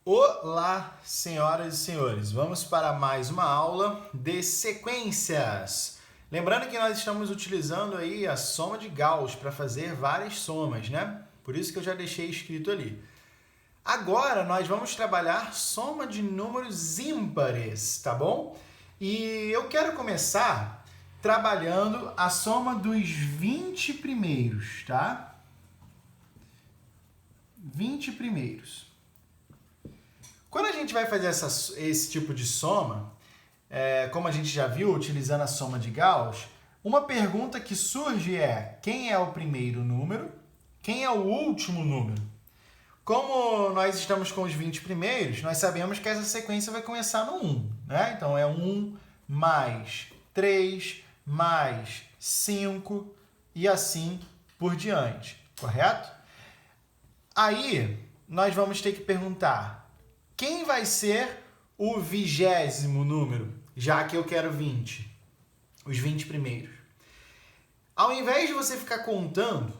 Olá, senhoras e senhores. Vamos para mais uma aula de sequências. Lembrando que nós estamos utilizando aí a soma de Gauss para fazer várias somas, né? Por isso que eu já deixei escrito ali. Agora nós vamos trabalhar soma de números ímpares, tá bom? E eu quero começar trabalhando a soma dos 20 primeiros, tá? 20 primeiros. Quando a gente vai fazer esse tipo de soma, como a gente já viu, utilizando a soma de Gauss, uma pergunta que surge é: quem é o primeiro número? Quem é o último número? Como nós estamos com os 20 primeiros, nós sabemos que essa sequência vai começar no 1, né? Então é 1 mais 3 mais 5 e assim por diante, correto? Aí nós vamos ter que perguntar: quem vai ser o 20º número, já que eu quero 20? Os 20 primeiros. Ao invés de você ficar contando,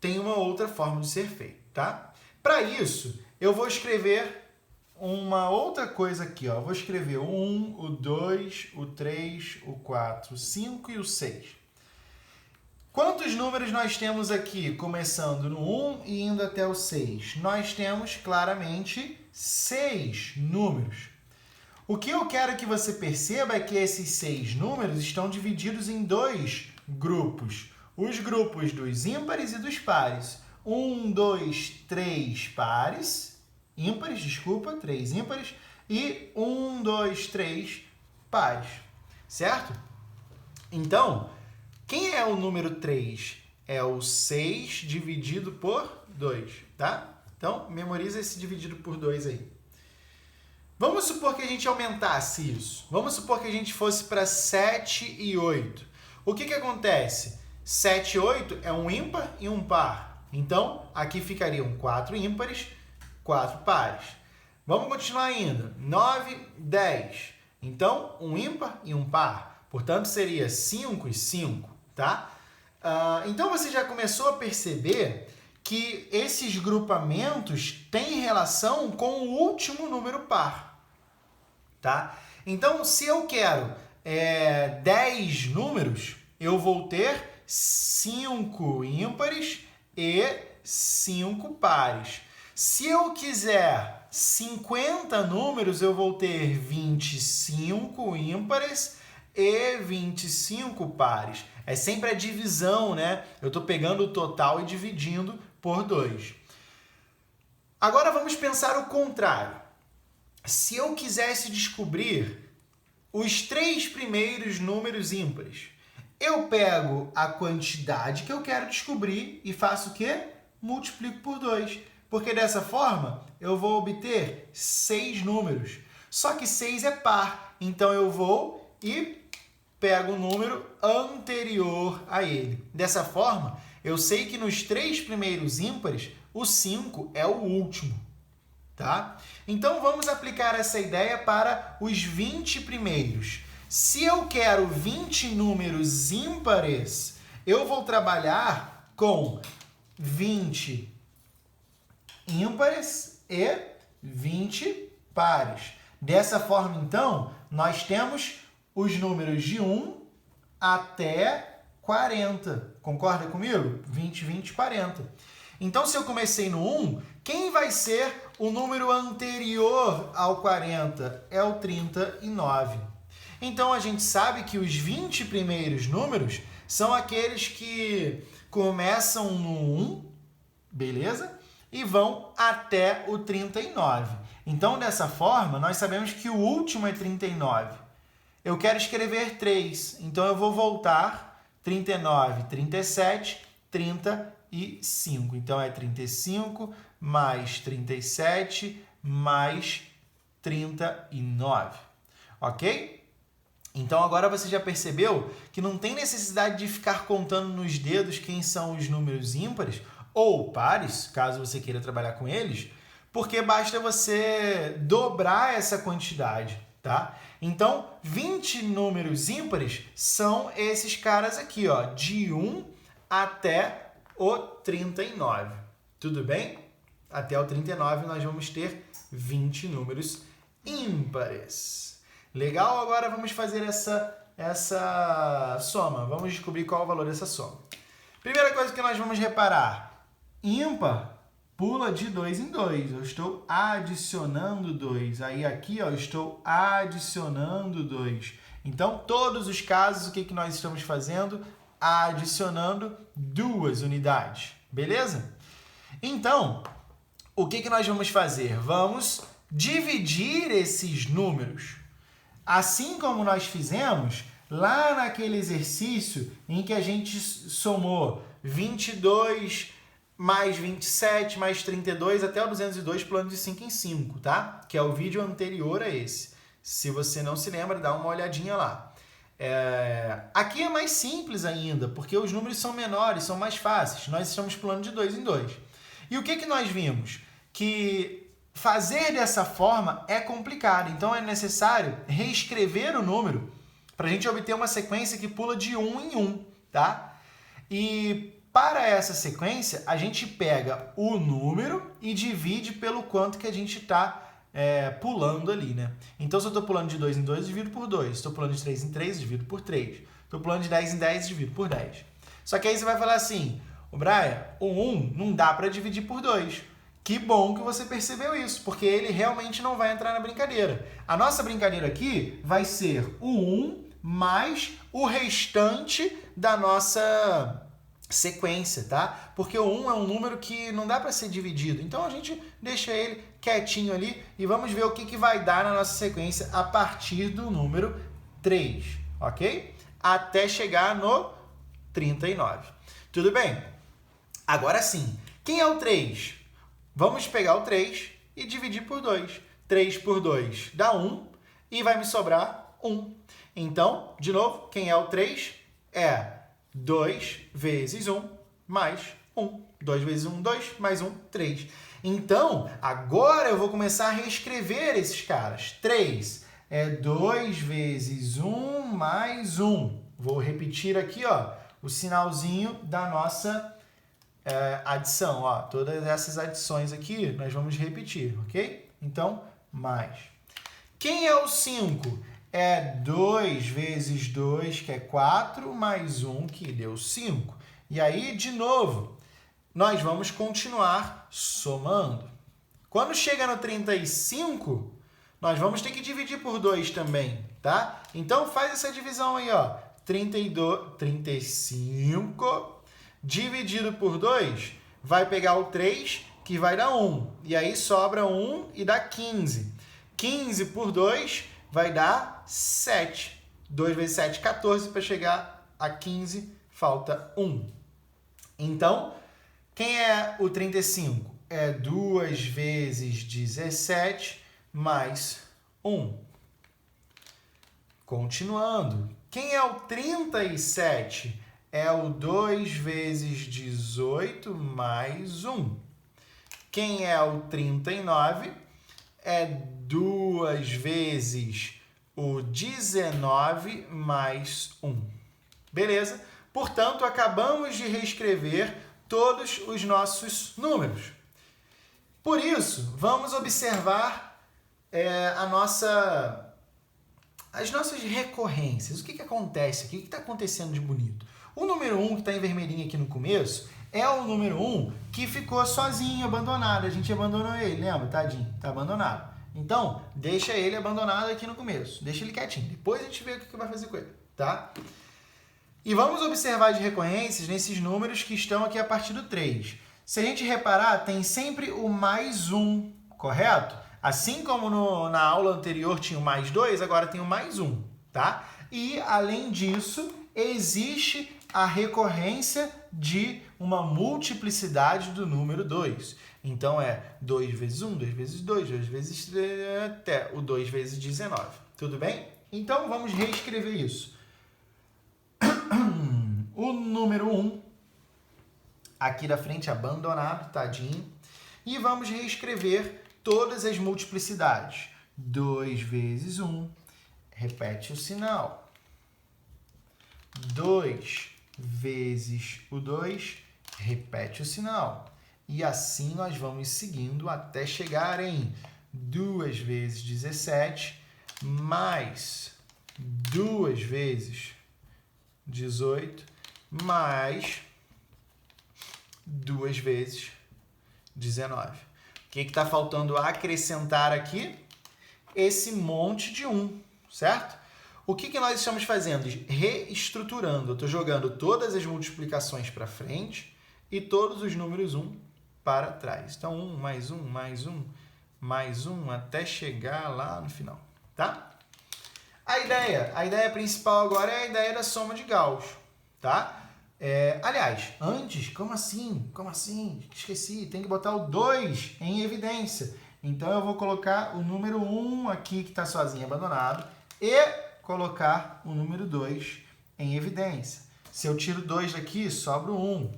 tem uma outra forma de ser feito, tá? Para isso, eu vou escrever uma outra coisa aqui, ó. Eu vou escrever o 1, o 2, o 3, o 4, o 5 e o 6. Quantos números nós temos aqui, começando no 1 e indo até o 6? Nós temos claramente 6 números. O que eu quero que você perceba é que esses 6 números estão divididos em dois grupos. Os grupos dos ímpares e dos pares. 1, 2, 3 pares. Ímpares, desculpa, 3 ímpares. E 1, 2, 3 pares. Certo? Então, quem é o número 3? É o 6 dividido por 2, tá? Então, memoriza esse dividido por 2 aí. Vamos supor que a gente aumentasse isso. Vamos supor que a gente fosse para 7 e 8. O que acontece? 7 e 8 é um ímpar e um par. Então, aqui ficariam 4 ímpares, 4 pares. Vamos continuar ainda. 9, 10. Então, um ímpar e um par. Portanto, seria 5 e 5, tá? Então, você já começou a perceber que esses grupamentos têm relação com o último número par, tá? Então, se eu quero 10 números, eu vou ter 5 ímpares e 5 pares. Se eu quiser 50 números, eu vou ter 25 ímpares e 25 pares. É sempre a divisão, né? Eu estou pegando o total e dividindo por 2. Agora vamos pensar o contrário. Se eu quisesse descobrir os 3 primeiros números ímpares, eu pego a quantidade que eu quero descobrir e faço o quê? Multiplico por 2. Porque dessa forma eu vou obter 6 números. Só que 6 é par, então eu vou e pego o número anterior a ele. Dessa forma, eu sei que nos 3 primeiros ímpares, o 5 é o último, tá? Então, vamos aplicar essa ideia para os 20 primeiros. Se eu quero 20 números ímpares, eu vou trabalhar com 20 ímpares e 20 pares. Dessa forma, então, nós temos os números de 1 até 40. Concorda comigo? 20, 20, 40. Então, se eu comecei no 1, quem vai ser o número anterior ao 40? É o 39. Então, a gente sabe que os 20 primeiros números são aqueles que começam no 1, beleza? E vão até o 39. Então, dessa forma, nós sabemos que o último é 39. Eu quero escrever 3, então eu vou voltar 39, 37, 35. Então, é 35 mais 37 mais 39. Ok? Então, agora você já percebeu que não tem necessidade de ficar contando nos dedos quem são os números ímpares ou pares, caso você queira trabalhar com eles, porque basta você dobrar essa quantidade, tá? Então, 20 números ímpares são esses caras aqui, ó, de 1 até o 39. Tudo bem? Até o 39 nós vamos ter 20 números ímpares. Legal? Agora vamos fazer essa soma. Vamos descobrir qual é o valor dessa soma. Primeira coisa que nós vamos reparar. Ímpar pula de 2 em 2. Eu estou adicionando 2. Aí aqui, ó, eu estou adicionando 2. Então, todos os casos, o que nós estamos fazendo? Adicionando 2 unidades. Beleza? Então, o que nós vamos fazer? Vamos dividir esses números. Assim como nós fizemos lá naquele exercício em que a gente somou 22 mais 27 mais 32 até o 202 pulando de 5 em 5, tá? Que é o vídeo anterior a esse. Se você não se lembra, dá uma olhadinha lá. Aqui é mais simples ainda, porque os números são menores, são mais fáceis. Nós estamos pulando de 2 em 2. E o que nós vimos? Que fazer dessa forma é complicado. Então é necessário reescrever o número para a gente obter uma sequência que pula de 1 em 1, tá? E para essa sequência, a gente pega o número e divide pelo quanto que a gente está pulando ali, né? Então, se eu estou pulando de 2 em 2, eu divido por 2. Se estou pulando de 3 em 3, eu divido por 3. Estou pulando de 10 em 10, eu divido por 10. Só que aí você vai falar assim, o Brian, o 1 não dá para dividir por 2. Que bom que você percebeu isso, porque ele realmente não vai entrar na brincadeira. A nossa brincadeira aqui vai ser o 1 mais o restante da nossa sequência, tá? Porque o 1 é um número que não dá para ser dividido. Então a gente deixa ele quietinho ali e vamos ver o que vai dar na nossa sequência a partir do número 3, ok? Até chegar no 39. Tudo bem? Agora sim, quem é o 3? Vamos pegar o 3 e dividir por 2. 3 por 2 dá 1 e vai me sobrar 1. Então, de novo, quem é o 3? É 2 vezes 1 mais 1. 2 vezes 1, 2, mais 1, 3. Então, agora eu vou começar a reescrever esses caras. 3 é 2 vezes 1 mais 1. Vou repetir aqui, ó, o sinalzinho da nossa adição. Ó, todas essas adições aqui nós vamos repetir, ok? Então, mais. Quem é o 5? É 2 vezes 2, que é 4, mais 1, que deu 5. E aí, de novo, nós vamos continuar somando. Quando chega no 35, nós vamos ter que dividir por 2 também, tá? Então, faz essa divisão aí, ó. 35 dividido por 2 vai pegar o 3, que vai dar 1. E aí, sobra 1 e dá 15. 15 por 2 vai dar 7. 2 vezes 7, 14. Para chegar a 15, falta 1. Então, quem é o 35? É 2 vezes 17 mais 1. Continuando. Quem é o 37? É o 2 vezes 18 mais 1. Quem é o 39? É 2 vezes o 19 mais 1. Beleza? Portanto, acabamos de reescrever todos os nossos números. Por isso, vamos observar as nossas recorrências. O que acontece aqui? O que está acontecendo de bonito? O número 1, que está em vermelhinho aqui no começo, é o número 1 que ficou sozinho, abandonado. A gente abandonou ele, lembra? Tadinho, está abandonado. Então, deixa ele abandonado aqui no começo. Deixa ele quietinho. Depois a gente vê o que vai fazer com ele, tá? E vamos observar as recorrências nesses números que estão aqui a partir do 3. Se a gente reparar, tem sempre o mais 1, correto? Assim como na aula anterior tinha o mais 2, agora tem o mais 1, tá? E, além disso, existe a recorrência de uma multiplicidade do número 2. Então, é 2 vezes 1, 2 vezes 2, 2 vezes 3, até o 2 vezes 19. Tudo bem? Então, vamos reescrever isso. O número 1, aqui da frente, abandonado, tadinho. E vamos reescrever todas as multiplicidades. 2 vezes 1, repete o sinal. 2 vezes o 2, repete o sinal. E assim nós vamos seguindo até chegar em 2 vezes 17, mais 2 vezes 18, mais 2 vezes 19. O que está faltando acrescentar aqui? Esse monte de 1, certo? O que nós estamos fazendo? Reestruturando. Eu estou jogando todas as multiplicações para frente e todos os números 1 para trás. Então, 1 mais 1 mais 1 mais 1 até chegar lá no final, tá? A ideia principal agora é a ideia da soma de Gauss, tá? Aliás, antes, como assim? Esqueci, tem que botar o 2 em evidência. Então, eu vou colocar o número 1 aqui, que está sozinho, abandonado, e colocar o número 2 em evidência. Se eu tiro 2 daqui, sobra o 1.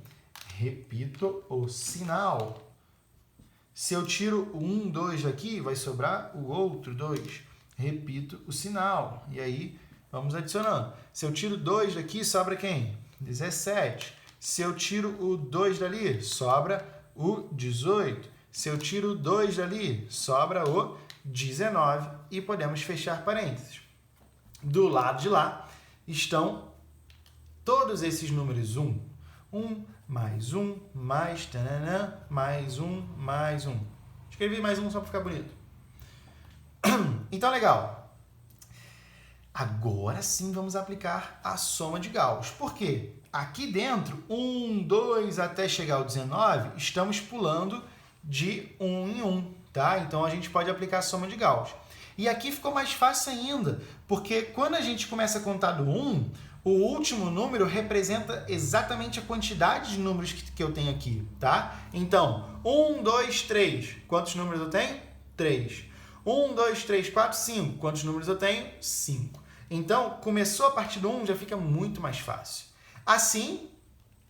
Repito o sinal. Se eu tiro o 1, 2 daqui, vai sobrar o outro 2. Repito o sinal. E aí, vamos adicionando. Se eu tiro 2 daqui, sobra quem? 17. Se eu tiro o 2 dali, sobra o 18. Se eu tiro o 2 dali, sobra o 19. E podemos fechar parênteses. Do lado de lá estão todos esses números 1. 1 mais 1, mais tananã, mais 1, mais 1. Escrevi mais 1 só para ficar bonito. Então, legal. Agora sim vamos aplicar a soma de Gauss. Por quê? Aqui dentro, 1, 2, até chegar ao 19, estamos pulando de 1 em 1, tá? Então, a gente pode aplicar a soma de Gauss. E aqui ficou mais fácil ainda, porque quando a gente começa a contar do 1, o último número representa exatamente a quantidade de números que eu tenho aqui, tá? Então, 1, 2, 3. Quantos números eu tenho? 3. 1, 2, 3, 4, 5. Quantos números eu tenho? 5. Então, começou a partir do 1, já fica muito mais fácil. Assim,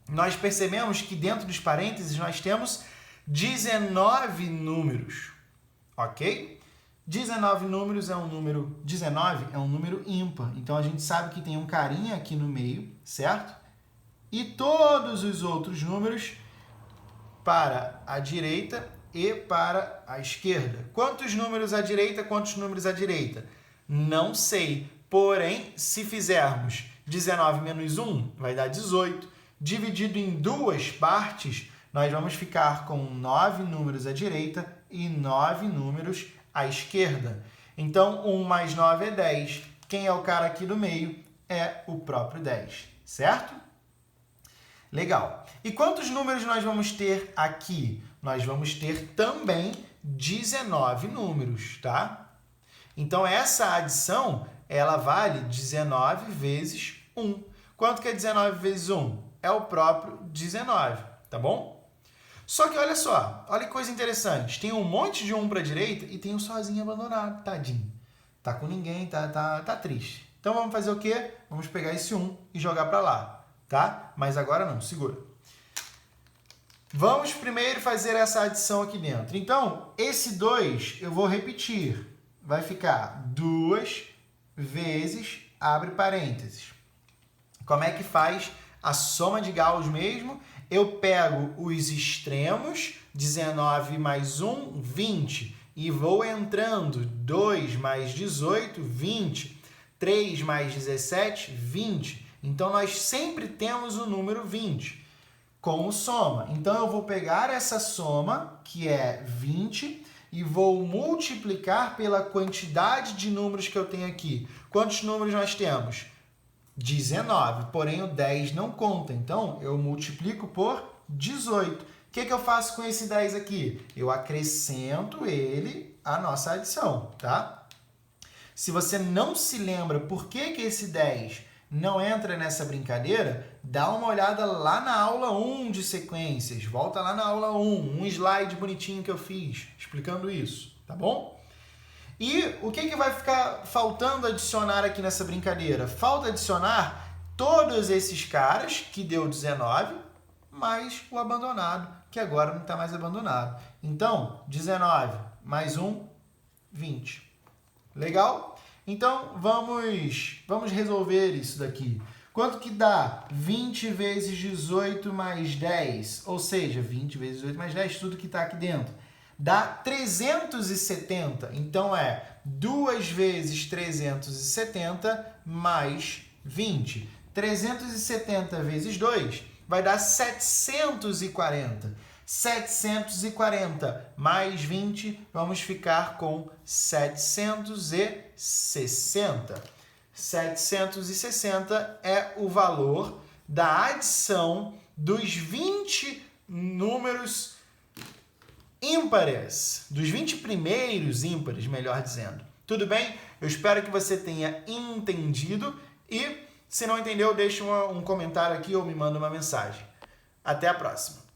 nós percebemos que dentro dos parênteses nós temos 19 números, ok? 19 números é um número, 19 é um número ímpar. Então, a gente sabe que tem um carinha aqui no meio, certo? E todos os outros números para a direita e para a esquerda. Quantos números à direita, quantos números à direita? Não sei. Porém, se fizermos 19 menos 1, vai dar 18. Dividido em duas partes, nós vamos ficar com 9 números à direita e 9 números à esquerda. Então, 1 mais 9 é 10. Quem é o cara aqui do meio? É o próprio 10, certo? Legal. E quantos números nós vamos ter aqui? Nós vamos ter também 19 números, tá? Então, essa adição, ela vale 19 vezes 1. Quanto que é 19 vezes 1? É o próprio 19, tá bom? Só que olha só, olha que coisa interessante. Tem um monte de 1 para a direita e tem um sozinho abandonado, tadinho. Tá com ninguém, tá triste. Então vamos fazer o quê? Vamos pegar esse 1 e jogar para lá, tá? Mas agora não, segura. Vamos primeiro fazer essa adição aqui dentro. Então, esse 2 eu vou repetir. Vai ficar 2 vezes, abre parênteses. Como é que faz a soma de Gauss mesmo? Eu pego os extremos, 19 mais 1, 20. E vou entrando 2 mais 18, 20. 3 mais 17, 20. Então, nós sempre temos o número 20 como soma. Então, eu vou pegar essa soma, que é 20, e vou multiplicar pela quantidade de números que eu tenho aqui. Quantos números nós temos? 19, porém o 10 não conta. Então, eu multiplico por 18. O que eu faço com esse 10 aqui? Eu acrescento ele à nossa adição, tá? Se você não se lembra por que esse 10 não entra nessa brincadeira, dá uma olhada lá na aula 1 de sequências. Volta lá na aula 1, um slide bonitinho que eu fiz explicando isso, tá bom? E o que vai ficar faltando adicionar aqui nessa brincadeira? Falta adicionar todos esses caras, que deu 19, mais o abandonado, que agora não está mais abandonado. Então, 19 mais 1, 20. Legal? Então, vamos resolver isso daqui. Quanto que dá 20 vezes 18 mais 10? Ou seja, 20 vezes 18 mais 10, tudo que está aqui dentro. dá 370. Então, é 2 vezes 370 mais 20. 370 vezes 2 vai dar 740. 740 mais 20, vamos ficar com 760. 760 é o valor da adição dos 20 números ímpares, dos 20 primeiros ímpares, melhor dizendo. Tudo bem? Eu espero que você tenha entendido e, se não entendeu, deixe um comentário aqui ou me manda uma mensagem. Até a próxima!